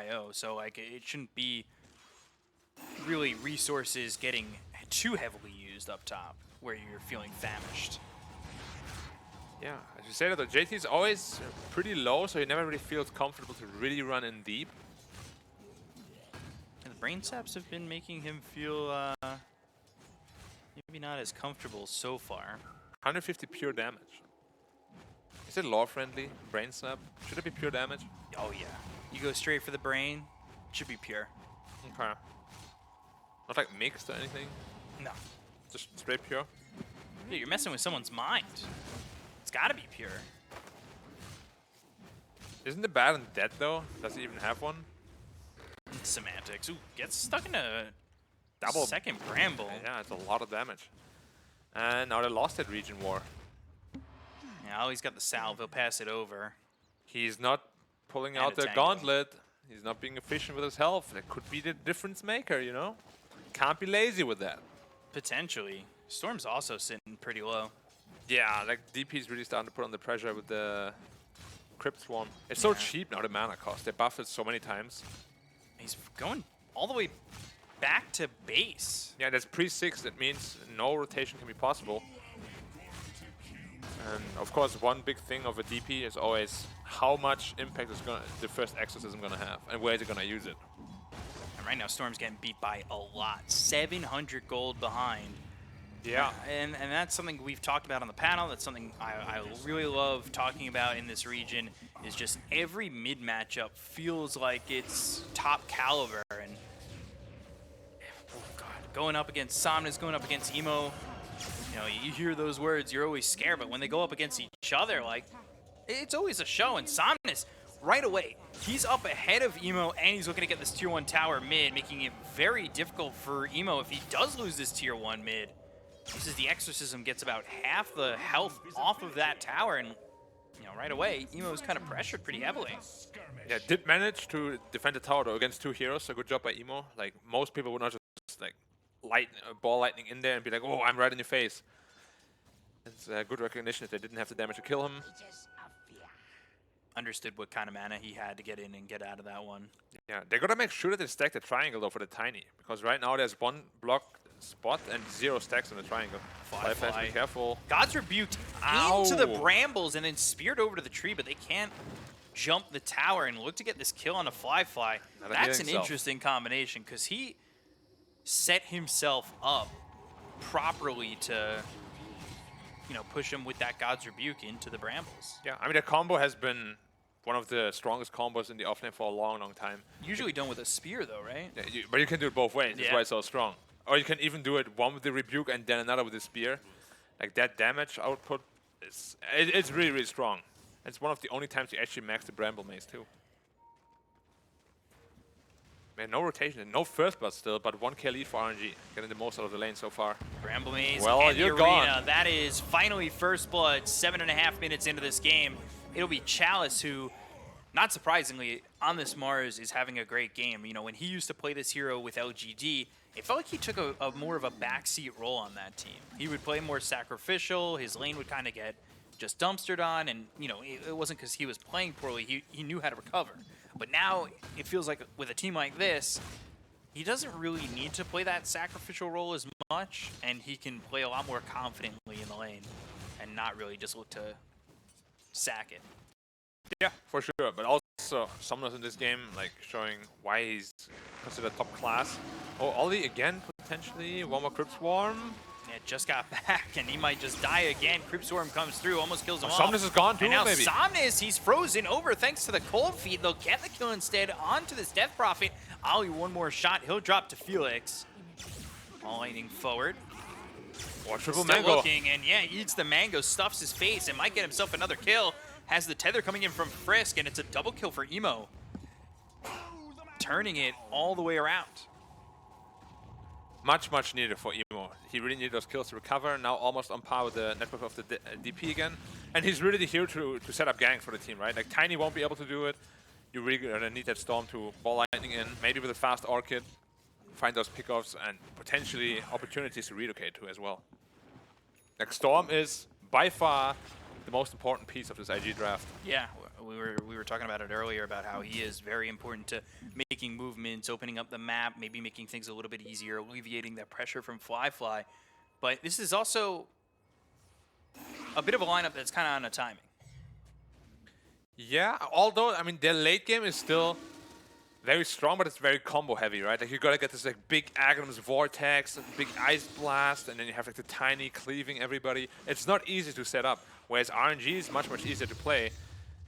IO, so like it shouldn't be really resources getting too heavily used up top where you're feeling famished. Yeah, as you said, the JT is always pretty low, so he never really feels comfortable to really run in deep. And the brain saps have been making him feel maybe not as comfortable so far. 150 pure damage. Is it lore friendly? Brain sap? Should it be pure damage? Oh yeah. You go straight for the brain, it should be pure. Okay. Not like mixed or anything? No. Just straight pure? Yeah, you're messing with someone's mind. It's gotta be pure. Isn't the Baron dead though? Does he even have one? Semantics. Ooh, gets stuck in a Double second bramble. Yeah, it's a lot of damage. And now they lost that region war. Now he's got the salve, he'll pass it over. He's not pulling And out a the tango. gauntlet. He's not being efficient with his health. That could be the difference maker, you know? Can't be lazy with that. Potentially. Storm's also sitting pretty low. Yeah, like DP's really starting to put on the pressure with the Crypt Swarm. It's so cheap now, the mana cost. They buff it so many times. He's going all the way back to base. Yeah, that's pre-6. That means no rotation can be possible. And of course, one big thing of a DP is always how much impact is the first exorcism gonna have, and where is it gonna use it. And right now, Storm's getting beat by a lot. 700 gold behind. Yeah. And that's something we've talked about on the panel. That's something I really love talking about in this region, is just every mid matchup feels like it's top caliber. And oh God, going up against Somnus, going up against Emo, you know, you hear those words, you're always scared, but when they go up against each other, like, it's always a show. And Somnus, right away, he's up ahead of Emo, and he's looking to get this tier 1 tower mid, making it very difficult for Emo if he does lose this tier 1 mid. Uses the exorcism, gets about half the health off of that tower, and you know, right away, Emo's kind of pressured pretty heavily. Yeah, did manage to defend the tower though against 2 heroes, so good job by Emo. Like, most people would not just like ball lightning in there and be like, oh, I'm right in your face. It's good recognition if they didn't have the damage to kill him. Understood what kind of mana he had to get in and get out of that one. Yeah, they gotta make sure that they stack the triangle though for the tiny, because right now there's one block spot and 0 stacks in the triangle. Fly, be careful. God's rebuked into the brambles and then speared over to the tree, but they can't jump the tower and look to get this kill on a fly. That's an interesting combination, because he set himself up properly to, you know, push him with that God's rebuke into the brambles. Yeah, I mean, the combo has been one of the strongest combos in the offlane for a long time. Usually done with a spear though, right? Yeah, but you can do it both ways. That's why it's so strong. Or you can even do it one with the rebuke and then another with the spear. Like, that damage output is it's really, really strong. It's one of the only times you actually max the bramble mace too. Man, no rotation, no first blood still, but 1k lead for RNG. Getting the most out of the lane so far. Bramble maze well, and you're the arena. gone. That is finally first blood, 7.5 minutes into this game. It'll be Chalice who, not surprisingly, on this Mars is having a great game. You know, when he used to play this hero with LGD, it felt like he took a more of a backseat role on that team. He would play more sacrificial, his lane would kind of get just dumpstered on, and you know, it wasn't because he was playing poorly, he knew how to recover. But now, it feels like with a team like this, he doesn't really need to play that sacrificial role as much, and he can play a lot more confidently in the lane, and not really just look to sack it. Yeah, for sure. But also, Somnus in this game, like, showing why he's considered top class. Oh, Ollie again, potentially. One more Crypt Swarm. Yeah, just got back, and he might just die again. Crypt Swarm comes through, almost kills him off. Somnus is gone too, and now maybe. Somnus, he's frozen over thanks to the cold feet. They'll get the kill instead onto this Death Prophet. Ollie, one more shot. He'll drop to Felix. All lightning forward. Or triple Still mango. looking, and yeah, eats the mango, stuffs his face, and might get himself another kill. Has the tether coming in from Frisk, and it's a double kill for Emo. Turning it all the way around. Much needed for Emo. He really needed those kills to recover. Now almost on par with the network of the DP again. And he's really the hero to set up ganks for the team, right? Like, Tiny won't be able to do it. You really gonna need that Storm to ball lightning in. Maybe with a fast Orchid, find those pickoffs and potentially opportunities to relocate to as well. Like, Storm is by far the most important piece of this IG draft. Yeah, We were talking about it earlier about how he is very important to making movements, opening up the map, maybe making things a little bit easier, alleviating that pressure from Fly. But this is also a bit of a lineup that's kind of on a timing. Yeah, although, I mean, their late game is still very strong, but it's very combo heavy, right? Like, you gotta get this like big Aghanim's Vortex, and big Ice Blast, and then you have like the tiny cleaving everybody. It's not easy to set up, whereas RNG is much easier to play.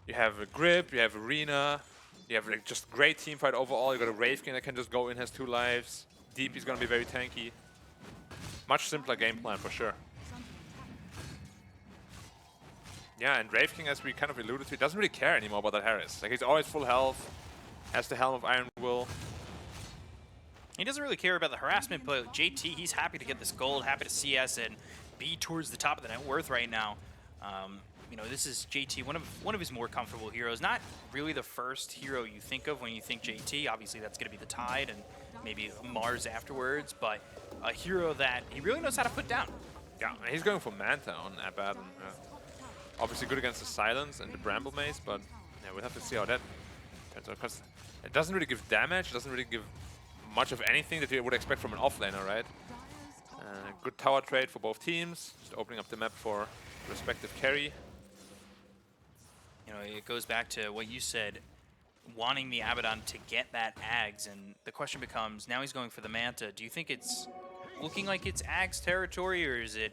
You have a Grip, you have Arena, you have like just great team fight overall. You got a Wraith King that can just go in, has 2 lives. Deep is gonna be very tanky. Much simpler game plan for sure. Yeah, and Wraith King, as we kind of alluded to, doesn't really care anymore about that Harris. Like, he's always full health, has the Helm of Iron Will. He doesn't really care about the harassment, but JT, he's happy to get this gold, happy to CS and be towards the top of the net worth right now. You know, this is JT, one of his more comfortable heroes. Not really the first hero you think of when you think JT. Obviously, that's going to be the Tide and maybe Mars afterwards, but a hero that he really knows how to put down. Yeah, and he's going for Manta on Abaddon. Obviously good against the Silence and the Bramble Maze, but yeah, we'll have to see how that turns out, because it doesn't really give damage, it doesn't really give much of anything that you would expect from an offlaner, right? Good tower trade for both teams, just opening up the map for respective carry. You know, it goes back to what you said, wanting the Abaddon to get that Ags, and the question becomes, now he's going for the Manta. Do you think it's looking like it's Ags territory, or is it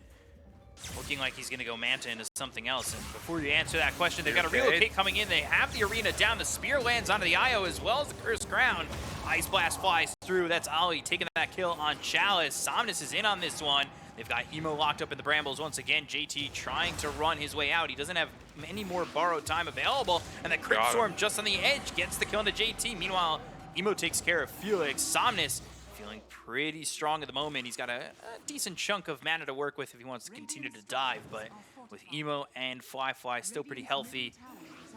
looking like he's going to go Manta into something else? And before you answer that question, they've got a relocate coming in. They have the Arena down. The Spear lands onto the IO as well as the Cursed Ground. Ice Blast flies through. That's Ollie taking that kill on Chalice. Somnus is in on this one. They've got Emo locked up in the Brambles once again. JT trying to run his way out. He doesn't have any more borrowed time available. And the Crypt Storm just on the edge gets the kill into JT. Meanwhile, Emo takes care of Felix. Somnus feeling pretty strong at the moment. He's got a decent chunk of mana to work with if he wants to continue to dive. But with Emo and Fly still pretty healthy,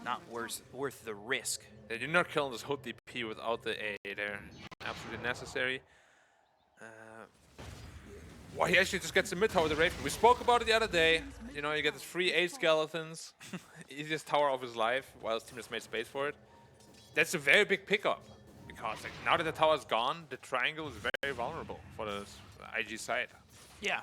not worth the risk. You're not killing this whole DP without the A. They're absolutely necessary. Well, he actually just gets the mid tower with the Raven. We spoke about it the other day. You know, you get this free 8 skeletons, easiest tower of his life, while his team has made space for it. That's a very big pickup, because like, now that the tower is gone, the triangle is very vulnerable for the IG side. Yeah,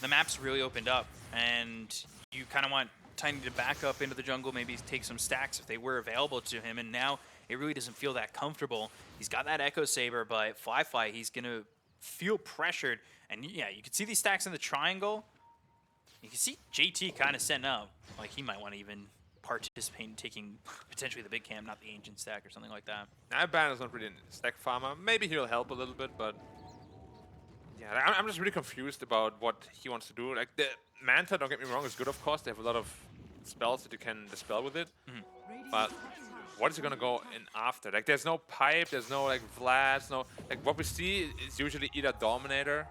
the map's really opened up, and you kind of want Tiny to back up into the jungle, maybe take some stacks if they were available to him, and now it really doesn't feel that comfortable. He's got that Echo Saber, but Fly, he's going to feel pressured. And yeah, you can see these stacks in the triangle. You can see JT kind of setting up. Like, he might want to even participate in taking potentially the big camp, not the ancient stack or something like that. Banner's not really a stack farmer. Maybe he'll help a little bit, but yeah, I'm just really confused about what he wants to do. Like, the Manta, don't get me wrong, is good, of course. They have a lot of spells that you can dispel with it. But what is he gonna go in after? Like, there's no pipe, there's no like Vlad, no like what we see is usually either Dominator,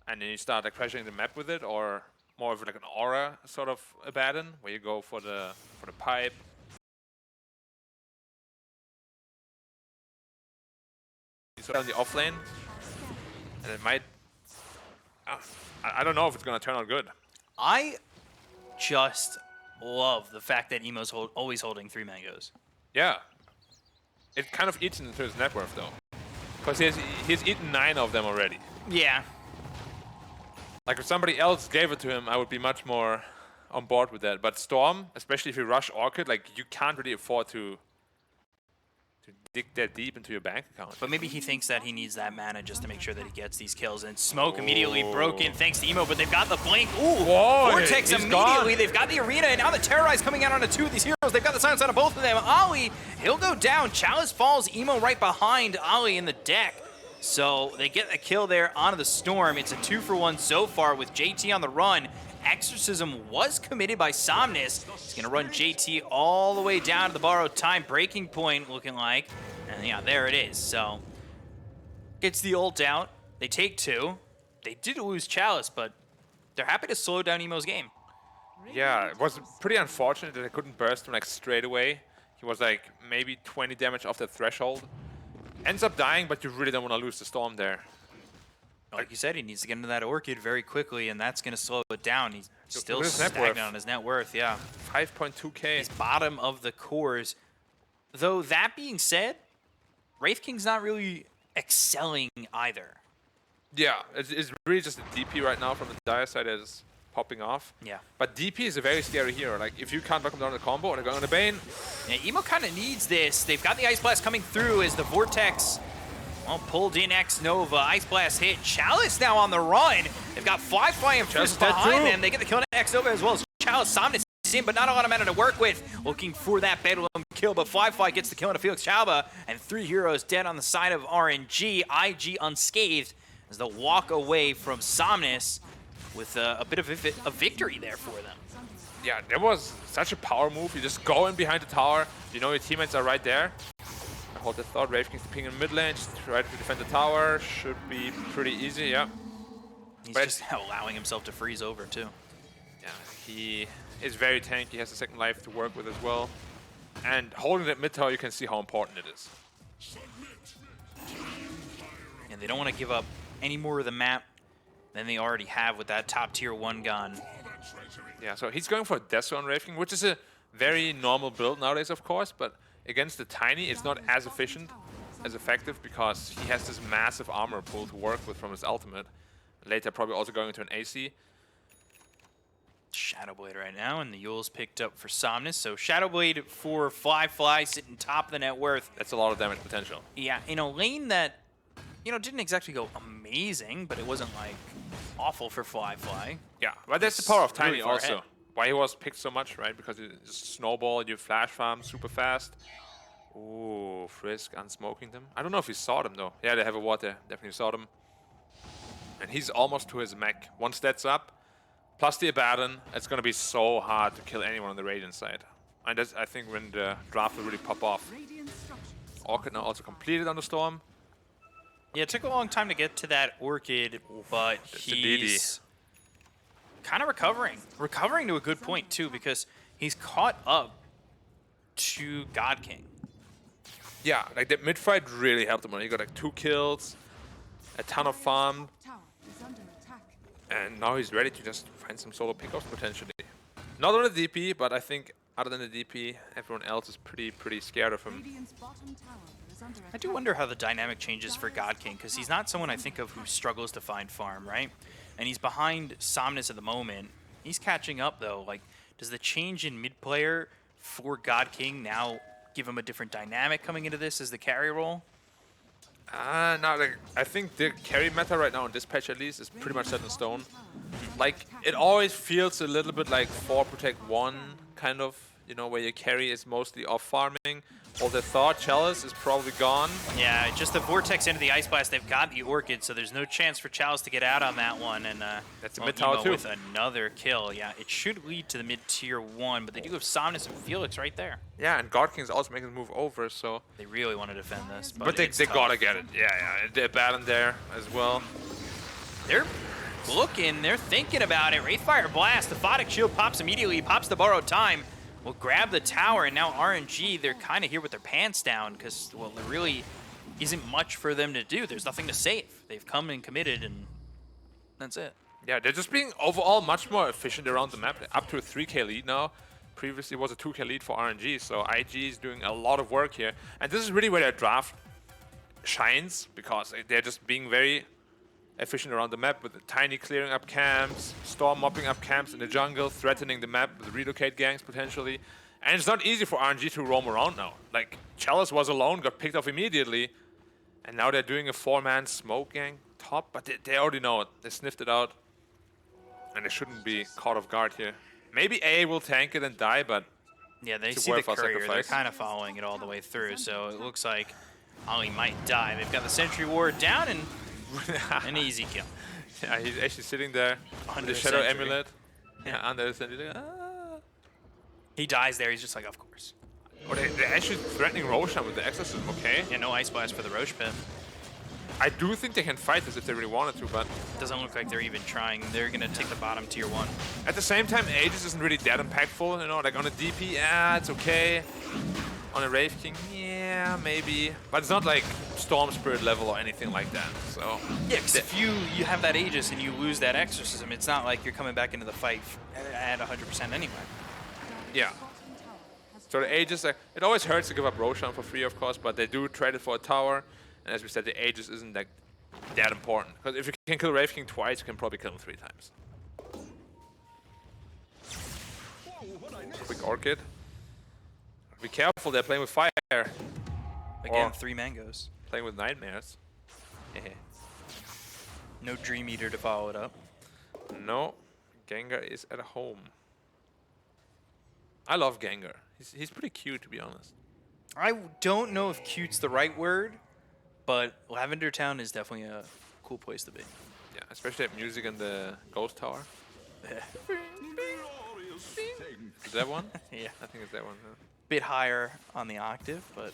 and then you start like pressuring the map with it, or more of like an aura sort of Abaddon, where you go for the pipe. You sort of on the off lane, and it might. I don't know if it's gonna turn out good. I just love the fact that Emo's always holding 3 mangoes. Yeah, it kind of eats into his net worth though, because he's eaten 9 of them already. Yeah. Like, if somebody else gave it to him, I would be much more on board with that. But Storm, especially if you rush Orchid, like, you can't really afford to dig that deep into your bank account. But maybe he thinks that he needs that mana just to make sure that he gets these kills. And Smoke immediately broken thanks to Emo, but they've got the Blink. Ooh, whoa, Vortex immediately. Gone. They've got the Arena, and now the Terrorize coming out onto 2 of these heroes. They've got the silence on both of them. Ollie, he'll go down. Chalice falls. Emo right behind Ollie in the deck. So they get a kill there onto the Storm. It's a 2-for-1 so far with JT on the run. Exorcism was committed by Somnus. He's going to run JT all the way down to the borrowed time. Breaking point looking like. And yeah, there it is. So gets the ult out. They take 2. They did lose Chalice, but they're happy to slow down Emo's game. Yeah, it was pretty unfortunate that they couldn't burst him like straight away. He was like maybe 20 damage off the threshold. Ends up dying, but you really don't want to lose the Storm there. Like you said, he needs to get into that Orchid very quickly, and that's going to slow it down. He's Still stagnant on his net worth, yeah. 5.2k. He's bottom of the cores. Though that being said, Wraith King's not really excelling either. Yeah, it's really just the DP right now from the Dire side that is popping off. Yeah. But DP is a very scary hero. Like, if you can't knock him down in the combo or they're going on the Bane. Yeah, Emo kind of needs this. They've got the Ice Blast coming through as the Vortex, well, pulled in X Nova. Ice Blast hit. Chalice now on the run. They've got Fly and Frisk behind them. They get the kill on X Nova as well as Chalice. Somnus in, but not a lot of mana to work with. Looking for that Bedlam kill, but Fly gets the kill on Felix Chalba, and 3 heroes dead on the side of RNG. IG unscathed as they'll walk away from Somnus with a bit of a victory there for them. Yeah, that was such a power move. You just go in behind the tower. You know your teammates are right there. I hold the thought. Wraith King's ping in mid lane. Just try to defend the tower. Should be pretty easy, yeah. He's just allowing himself to freeze over, too. Yeah, he is very tanky. He has a second life to work with as well. And holding that mid tower, you can see how important it is. And they don't want to give up any more of the map than they already have with that top tier 1 gun. Yeah, so he's going for a Death Zone Wraith King, which is a very normal build nowadays, of course, but against the Tiny, it's not as efficient, as effective, because he has this massive armor pool to work with from his ultimate. Later, probably also going into an AC. Shadowblade right now, and the Yule's picked up for Somnus. So Shadowblade for Fly sitting top of the net worth. That's a lot of damage potential. Yeah, in a lane that, you know, didn't exactly go amazing, but it wasn't like awful for Fly. Yeah, but that's the power of Tiny really far also. ahead. Why he was picked so much, right? Because you just snowball, you flash farm super fast. Ooh, Frisk unsmoking them. I don't know if he saw them though. Yeah, they have a ward there. Definitely saw them. And he's almost to his mech. 1 stats up, plus the Abaddon. It's going to be so hard to kill anyone on the Radiant side. And that's, I think, when the draft will really pop off. Orchid now also completed on the Storm. Yeah, it took a long time to get to that Orchid, but he's kind of recovering. Recovering to a good point, too, because he's caught up to God King. Yeah, like that mid-fight really helped him. He got like 2 kills, a ton of farm, and now he's ready to just find some solo pickups potentially. Not on the DP, but I think other than the DP, everyone else is pretty scared of him. I do wonder how the dynamic changes for God King, because he's not someone I think of who struggles to find farm, right? And he's behind Somnus at the moment. He's catching up, though. Like, does the change in mid player for God King now give him a different dynamic coming into this as the carry role? No, like, I think the carry meta right now in this patch at least is pretty much set in stone. Like, it always feels a little bit like 4 Protect 1, kind of, you know, where your carry is mostly off farming. All the Thought Chalice is probably gone. Yeah, just the Vortex into the Ice Blast. They've got the Orchid, so there's no chance for Chalice to get out on that one. And that's a mid tower too. With another kill. Yeah, it should lead to the mid tier 1, but they do have Somnus and Felix right there. Yeah, and God King's also making the move over, so they really want to defend this. But they gotta get it. Yeah, the Abaddon there as well. They're looking, they're thinking about it. Wraithfire Blast, the Photic Shield pops immediately, pops the Borrowed Time. Will grab the tower, and now RNG, they're kind of here with their pants down because, well, there really isn't much for them to do. There's nothing to save. They've come and committed, and that's it. Yeah, they're just being overall much more efficient around the map. Up to a 3k lead now. Previously it was a 2k lead for RNG, so IG is doing a lot of work here. And this is really where their draft shines, because they're just being very efficient around the map with the Tiny clearing up camps, Storm mopping up camps in the jungle, threatening the map with relocate gangs potentially. And it's not easy for RNG to roam around now. Like, Chalice was alone, got picked off immediately, and now they're doing a 4-man smoke gang top, but they already know it. They sniffed it out, and they shouldn't be caught off guard here. Maybe A will tank it and die, but yeah, they see the courier. They're kind of following it all the way through, so it looks like Ollie might die. They've got the Sentry Ward down, and an easy kill. Yeah, he's actually sitting there under the Shadow Amulet. Yeah, under the Sentry. He dies there. He's just like, of course. Oh, they're actually threatening Roshan with the Exorcism, okay? Yeah, no Ice Blast for the Roche Pit. I do think they can fight this if they really wanted to, but doesn't look like they're even trying. They're going to take the bottom tier 1. At the same time, Aegis isn't really that impactful, you know, like on a DP, yeah, it's okay. On a Wraith King, yeah, yeah, maybe. But it's not like Storm Spirit level or anything like that. So yeah, because if you have that Aegis and you lose that Exorcism, it's not like you're coming back into the fight at 100% anyway. yeah. So the Aegis, it always hurts to give up Roshan for free, of course, but they do trade it for a tower. And as we said, the Aegis isn't like that important. Because if you can kill Wraith King twice, you can probably kill him 3 times. Quick Orchid. Be careful, they're playing with fire. Again, 3 mangoes. Playing with nightmares. No Dream Eater to follow it up. No, Gengar is at home. I love Gengar. He's pretty cute, to be honest. I don't know if cute's the right word, but Lavender Town is definitely a cool place to be. Yeah, especially that music in the Ghost Tower. Is that one? Yeah. I think it's that one. Huh? Bit higher on the octave, but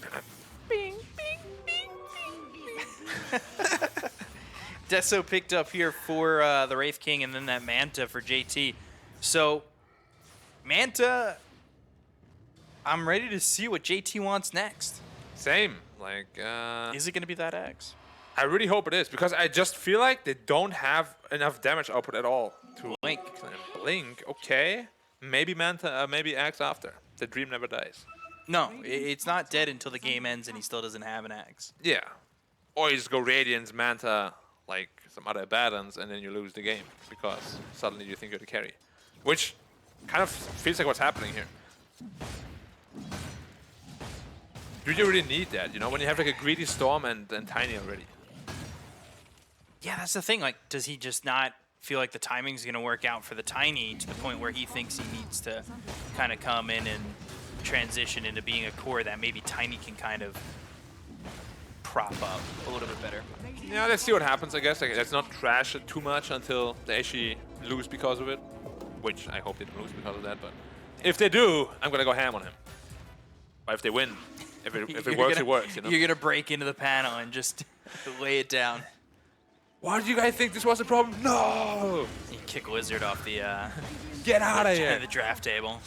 bing, bing, bing, bing, bing. Deso picked up here for the Wraith King, and then that Manta for JT. So Manta, I'm ready to see what JT wants next. Same. Like, Is it going to be that X? I really hope it is, because I just feel like they don't have enough damage output at all to Blink. Blink, okay. Maybe Manta, maybe Axe after. The dream never dies. No, it's not dead until the game ends and he still doesn't have an axe. Yeah. Or you just go Radiance, Manta, like some other Abaddons, and then you lose the game because suddenly you think you're the carry. Which kind of feels like what's happening here. Do you really need that, you know, when you have like a greedy Storm and Tiny already? Yeah, that's the thing. Like, does he just not feel like the timing's going to work out for the Tiny to the point where he thinks he needs to kind of come in and transition into being a core that maybe Tiny can kind of prop up a little bit better? Yeah, let's see what happens, I guess. Like, let's not trash it too much until they actually lose because of it. Which I hope they don't lose because of that, but if they do, I'm going to go ham on him. But if they win, if it works, it works, you know? You're going to break into the panel and just lay it down. Why did you guys think this was a problem? No! You kick Lizard off the Get out of here! The draft table.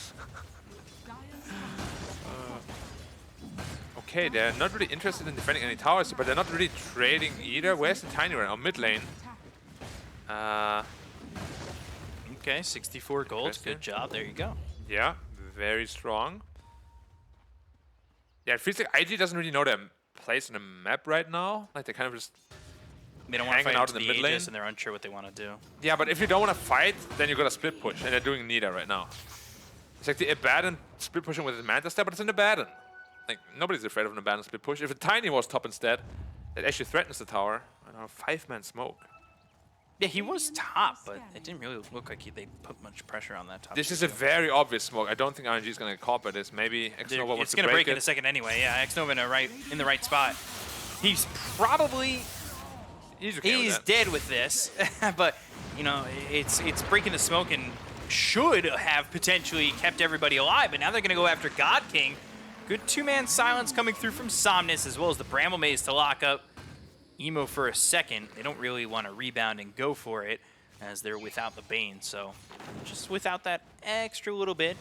Okay, they're not really interested in defending any towers, but they're not really trading either. Where's the Tiny right now? Mid lane. Okay, 64 gold. Good job. There you go. Yeah, very strong. Yeah, it feels like IG doesn't really know their place on the map right now. Like, they're kind of just they don't want to fight out into in the mid lane, and they're unsure what they want to do. Yeah, but if you don't want to fight, then you got to split push, and they're doing neither right now. It's like the Abaddon split pushing with his Manta step, but it's an Abaddon. Like, nobody's afraid of an Abaddon split push. If a Tiny was top instead, that actually threatens the tower. I don't know, 5-man smoke. Yeah, he was top, but it didn't really look like they put much pressure on that top. This is a very obvious smoke. I don't think RNG is going to get caught by this. Maybe Xnova wants to break it. It's going to break in a second anyway. Yeah, Xnova in the right spot. He's probably he's dead with this, but you know it's breaking the smoke and should have potentially kept everybody alive. But now they're going to go after God King. Good 2-man silence coming through from Somnus, as well as the Bramble Maze to lock up Emo for a second. They don't really want to rebound and go for it as they're without the Bane, so just without that extra little bit.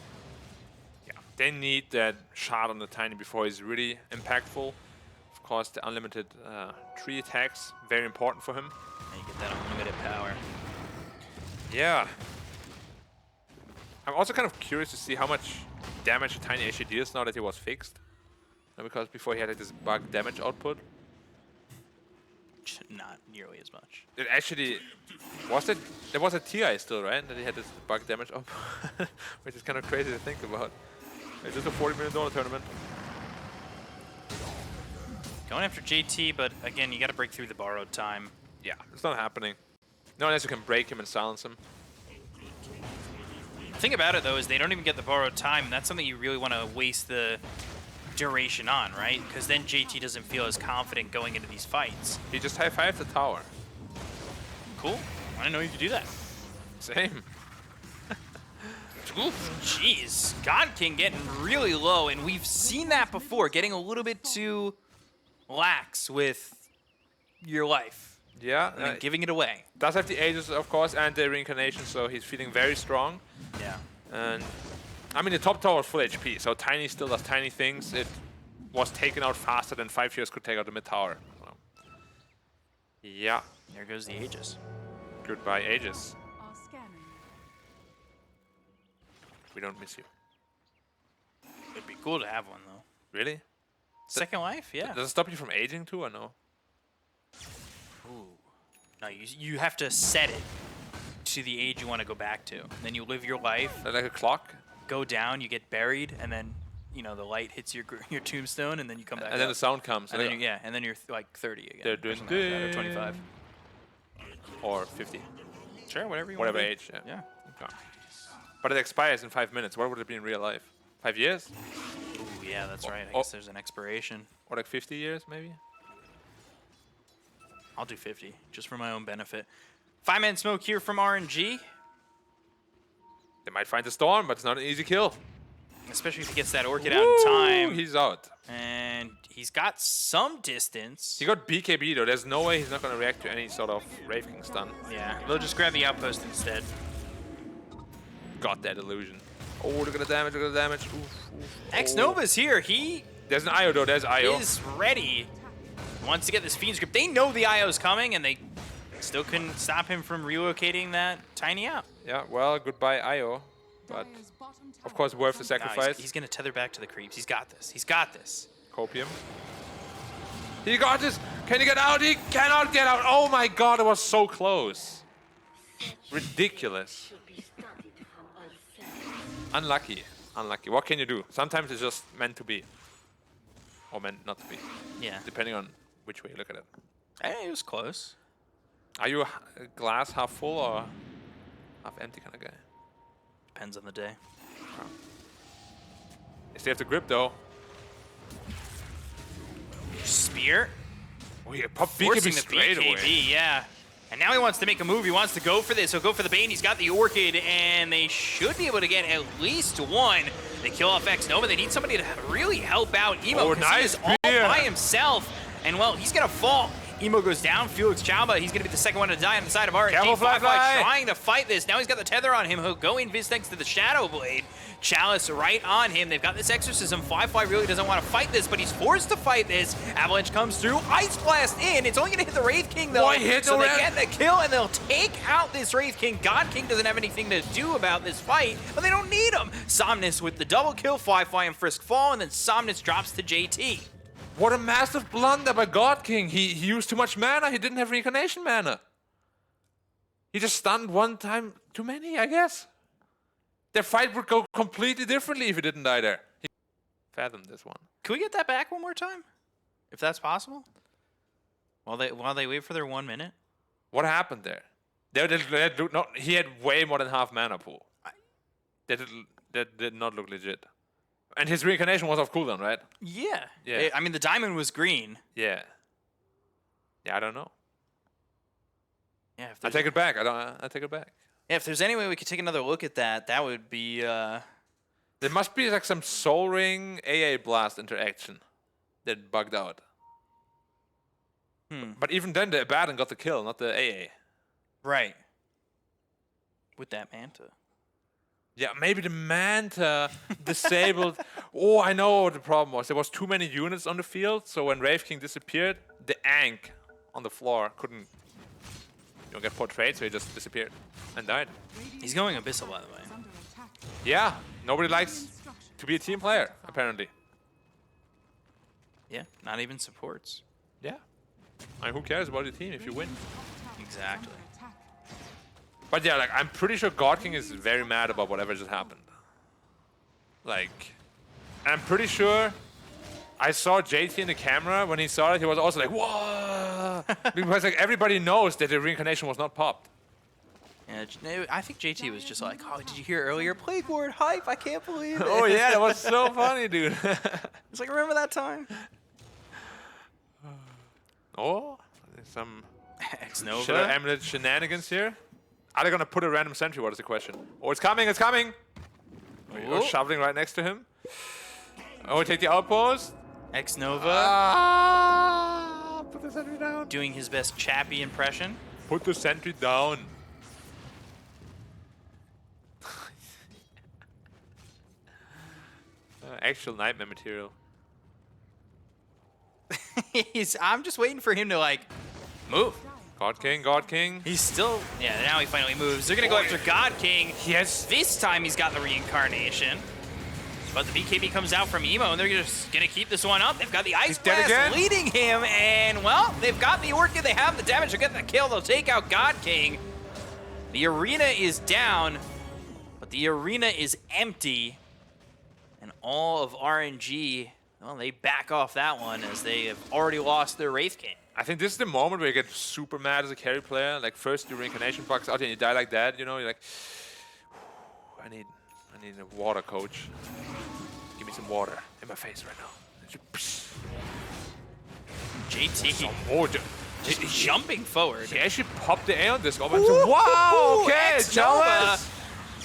Yeah, they need that shot on the Tiny before he's really impactful. Of course, the unlimited tree attacks, very important for him. And you get that unlimited power. Yeah. I'm also kind of curious to see how much damage Tiny actually deals now that he was fixed. Because before he had like, this bug damage output. Not nearly as much. It actually was it. There was a TI still, right? That he had this bug damage up, which is kind of crazy to think about. It's just a $40 million tournament. Going after JT, but again, you got to break through the borrowed time. Yeah, it's not happening. No, unless you can break him and silence him. The thing about it though is they don't even get the borrowed time, and that's something you really want to waste the duration on, right? Because then JT doesn't feel as confident going into these fights. He just high-fived the tower. Cool. I didn't know you could do that. Same. Oof, jeez. God King getting really low, and we've seen that before, getting a little bit too lax with your life. Yeah. And then giving it away. Does have the Aegis, of course, and the Reincarnation, so he's feeling very strong. Yeah. And I mean, the top tower is full HP, so Tiny still does tiny things. It was taken out faster than 5 heroes could take out the mid tower. So. Yeah. There goes the Aegis. Goodbye, Aegis. We don't miss you. It'd be cool to have one though. Really? Second life, yeah. Does it stop you from aging too, or no? Ooh. No, you have to set it to the age you want to go back to. And then you live your life. Like a clock? Go down, you get buried, and then you know the light hits your tombstone, and then you come back. And then up. the sound comes. And then and then you're like 30 again. They're doing like that, or 25. Or 50. Sure, whatever you Whatever want. age. Yeah. Yeah. Okay. But it expires in 5 minutes. What would it be in real life? 5 years? Ooh, yeah, that's right. I guess there's an expiration. Or like 50 years, maybe? I'll do 50, just for my own benefit. 5-man smoke here from RNG. They might find the storm, but it's not an easy kill. Especially if he gets that Orchid out in time. He's out. And he's got some distance. He got BKB though. There's no way he's not going to react to any sort of Wraith King stun. Yeah, they'll just grab the outpost instead. Got that illusion. Oh, look at the damage, look at the damage. Oof, oof. X-Nova's here. He There's an IO though, there's IO. is ready. Wants to get this Fiend's Grip. They know the IO's coming, and they still couldn't stop him from relocating that Tiny out. Yeah, well, goodbye IO. But, of course, worth the No, sacrifice. he's going to tether back to the creeps. He's got this. He's got this. Copium. He got this. Can he get out? He cannot get out. Oh my god, it was so close. Ridiculous. Unlucky. Unlucky. What can you do? Sometimes it's just meant to be. Or meant not to be. Yeah. Depending on which way you look at it. Hey, it was close. Are you a glass half full or half empty kind of guy? Depends on the day. They still have the grip though. Spear. Oh, yeah, pop Forcing BKB the straight BKB, away. yeah. And now he wants to make a move. He wants to go for this. He'll go for the Bane. He's got the Orchid, and they should be able to get at least one. They kill off X-Nova. They need somebody to really help out Emo, because he is all by himself. And, well, he's going to fall. Emo goes down. Felix Chauba, he's going to be the second one to die on the side of RNG. Careful, Fly. Trying to fight this. Now he's got the tether on him. He'll go invis thanks to the Shadow Blade. Chalice right on him. They've got this Exorcism. Fly really doesn't want to fight this, but he's forced to fight this. Avalanche comes through. Ice Blast in. It's only going to hit the Wraith King, though. So they get the kill, and they'll take out this Wraith King. God King doesn't have anything to do about this fight, but they don't need him. Somnus with the double kill. Fly and Frisk fall, and then Somnus drops to JT. What a massive blunder by God King. He used too much mana. He didn't have reincarnation mana. He just stunned one time too many, I guess. Their fight would go completely differently if he didn't die there. He fathomed this one. Can we get that back one more time? If that's possible? While they wait for their 1 minute? What happened there? He had way more than half mana pool. That did not look legit. And his reincarnation was off cooldown, right? Yeah. Yeah. I mean, the diamond was green. Yeah. Yeah, I don't know. Yeah. I take it back. I take it back. Yeah, if there's any way we could take another look at that, that would be. There must be like some Soul Ring AA Blast interaction that bugged out. But even then, the Abaddon got the kill, not the AA. Right. With that Manta. Yeah, maybe the Manta disabled. Oh, I know what the problem was. There was too many units on the field, so when Wraith King disappeared, the Ankh on the floor couldn't get portrayed, so he just disappeared and died. He's going Abyssal, by the way. Yeah, nobody likes to be a team player, apparently. Yeah, not even supports. Yeah. I mean, who cares about your team if you win? Exactly. But yeah, like, I'm pretty sure God King is very mad about whatever just happened. Like, I'm pretty sure I saw JT in the camera. When he saw it, he was also like, whoa! Because like everybody knows that the reincarnation was not popped. Yeah, I think JT was just like, oh, did you hear earlier? Plague Ward hype, I can't believe it. Oh yeah, that was so funny, dude. It's like, remember that time? Oh, there's some X-Nova. Shadow Amulet shenanigans here. Are they gonna put a random sentry? What is the question? Oh, it's coming, it's coming! Oh, shoveling right next to him. Oh, take the outpost. X-Nova. Put the sentry down. Doing his best Chappie impression. Put the sentry down. Actual nightmare material. I'm just waiting for him to, like, move. God King, God King. He's still... Yeah, now he finally moves. They're going to go after God King. Yes. This time he's got the reincarnation. But the BKB comes out from Emo, and they're just going to keep this one up. They've got the Ice Blast leading him, and, well, they've got the Orchid. They have the damage. They'll get the kill. They'll take out God King. The arena is down, but the arena is empty. And all of RNG, well, they back off that one as they have already lost their Wraith King. I think this is the moment where you get super mad as a carry player. Like, first your reincarnation bugs out and you die like that, you know? You're like, I need a water, coach. Give me some water in my face right now. JT. Oh, just jumping forward. He actually popped the A on this. Wow, okay, Chalice.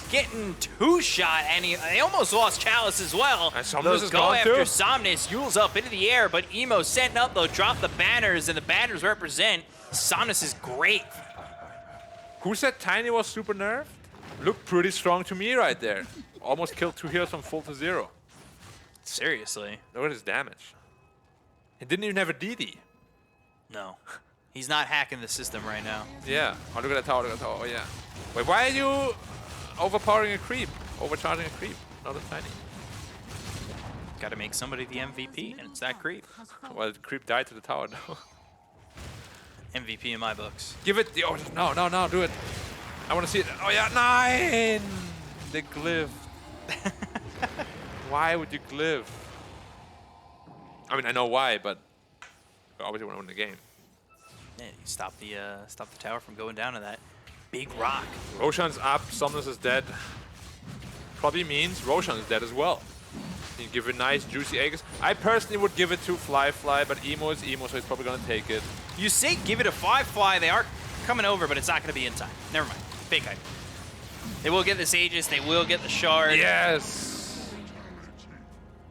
Getting two-shot, and they almost lost Chalice as well. And Somnus is go gone after too. Somnus, Yule's up into the air, but Emo setting up, they'll drop the banners, and the banners represent Somnus is great. Who said Tiny was super nerfed? Looked pretty strong to me right there. Almost killed 2 heroes from full to 0. Seriously. Look at his damage. He didn't even have a DD. No. He's not hacking the system right now. Yeah. Oh, look at that tower, look at that tower. Oh, yeah. Wait, why are you overpowering a creep? Overcharging a creep, not a Tiny. Gotta make somebody the MVP, and it's that creep. Well, the creep died to the tower, no. MVP in my books. Give it the... Oh, no, do it. I want to see it. Oh, yeah, 9! The glyph. Why would you glyph? I mean, I know why, but I obviously want to win the game. Yeah, you stop the tower from going down to that big rock. Roshan's up, Somnus is dead. Probably means Roshan is dead as well. You give it nice, juicy eggs. I personally would give it to Fly, but Emo is Emo, so he's probably going to take it. You say give it a Fly. They are coming over, but it's not going to be in time. Never mind. Fake hype. They will get this Aegis. They will get the shard. Yes!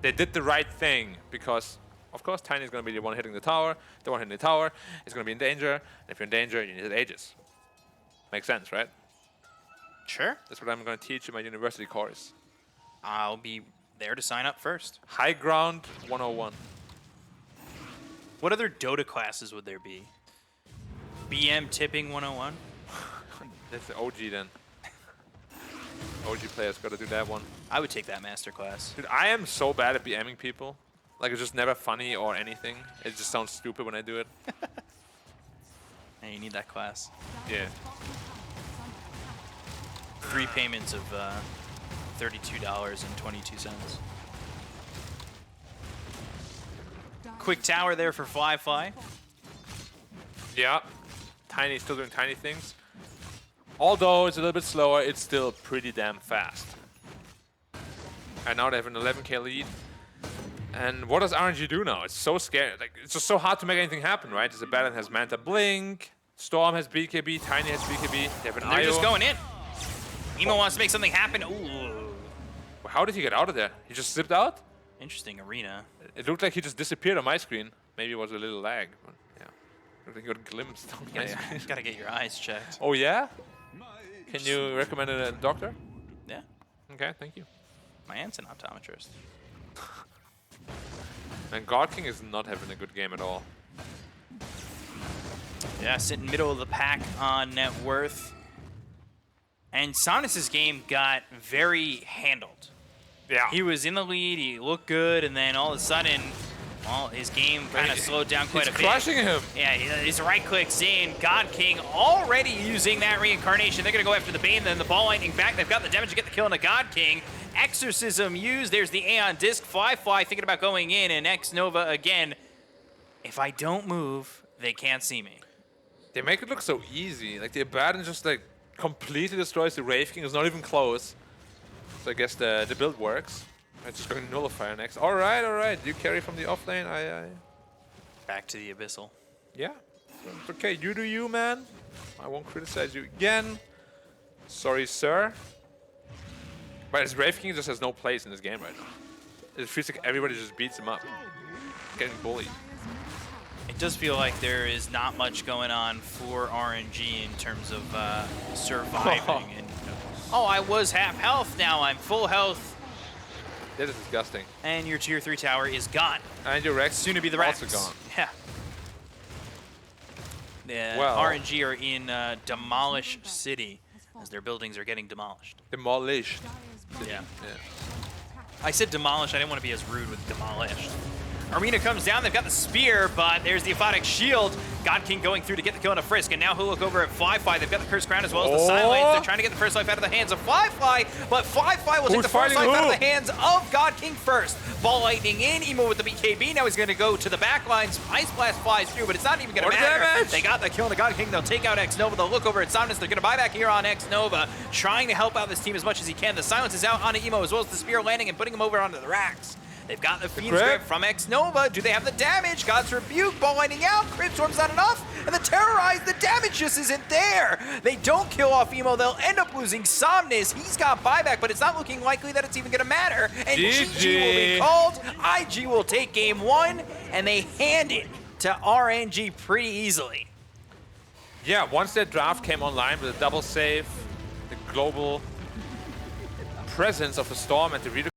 They did the right thing, because, of course, Tiny is going to be the one hitting the tower. The one hitting the tower is going to be in danger. And if you're in danger, you need the Aegis. Makes sense, right? Sure. That's what I'm going to teach in my university course. I'll be there to sign up first. High ground 101. What other Dota classes would there be? BM tipping 101? That's the OG then. OG players got to do that one. I would take that master class. Dude, I am so bad at BMing people. Like, it's just never funny or anything. It just sounds stupid when I do it. And you need that class. Yeah. 3 payments of $32.22. Quick tower there for Fly. Yeah. Tiny, still doing tiny things. Although it's a little bit slower, it's still pretty damn fast. And now they have an 11k lead. And what does RNG do now? It's so scary. Like, it's just so hard to make anything happen, right? The Baron has Manta Blink, Storm has BKB, Tiny has BKB. They have an They're IO. just going in. Emo wants to make something happen. Ooh. How did he get out of there? He just slipped out? Interesting arena. It looked like he just disappeared on my screen. Maybe it was a little lag, but yeah. Looked like he got glimpsed on my screen. Gotta get your eyes checked. Oh yeah? Can you recommend a doctor? Yeah. Okay, thank you. My aunt's an optometrist. And God King is not having a good game at all. Yeah, sitting middle of the pack on net worth. And Somnus's game got very handled. Yeah. He was in the lead, he looked good, and then all of a sudden, well, his game kind of slowed down quite a bit. He's crushing him. Yeah, his right clicks in. God King already using that reincarnation. They're going to go after the Bane, then the ball lightning back. They've got the damage to get the kill on the God King. Exorcism used. There's the Aeon Disc. Fly thinking about going in, and X Nova again. If I don't move, they can't see me. They make it look so easy. Like, the Abaddon just, like, completely destroys the Wraith King. It's not even close. So I guess the build works. I'm just going to Nullifier next. All right. You carry from the off lane. Back to the Abyssal. Yeah. It's okay. You do you, man. I won't criticize you again. Sorry, sir. But his Wraith King just has no place in this game right now. It feels like everybody just beats him up. Getting bullied. It does feel like there is not much going on for RNG in terms of surviving. And I was half health, now I'm full health. That is disgusting. And your tier 3 tower is gone. And your Rex soon to be the also Rex. gone. Yeah. Well. RNG are in Demolish City as their buildings are getting demolished. Demolished. Yeah. Yeah. I said demolished. I didn't want to be as rude with demolished. Arena comes down. They've got the spear, but there's the Aphotic Shield. God King going through to get the kill on a Frisk, and now he'll look over at Flyfly. They've got the Cursed Crown as well as the Silence. They're trying to get the first life out of the hands of Flyfly, but Flyfly will take the first life out of the hands of God King first. Ball Lightning in, Emo with the BKB. Now he's going to go to the back lines. Ice Blast flies through, but it's not even going to matter. Damage. They got the kill on the God King. They'll take out X-Nova. They'll look over at Somnus. They're going to buy back here on X-Nova, trying to help out this team as much as he can. The Silence is out onto Emo as well as the spear landing and putting him over onto the racks. They've got the Fiend's Grip from X-Nova. Do they have the damage? God's Rebuke, Ball Lightning out. Crit Storm's not enough. And the Terrorize, the damage just isn't there. They don't kill off Emo. They'll end up losing Somnus. He's got buyback, but it's not looking likely that it's even going to matter. And GG will be called. IG will take game 1, and they hand it to RNG pretty easily. Yeah, once that draft came online with a double save, the global presence of the Storm and the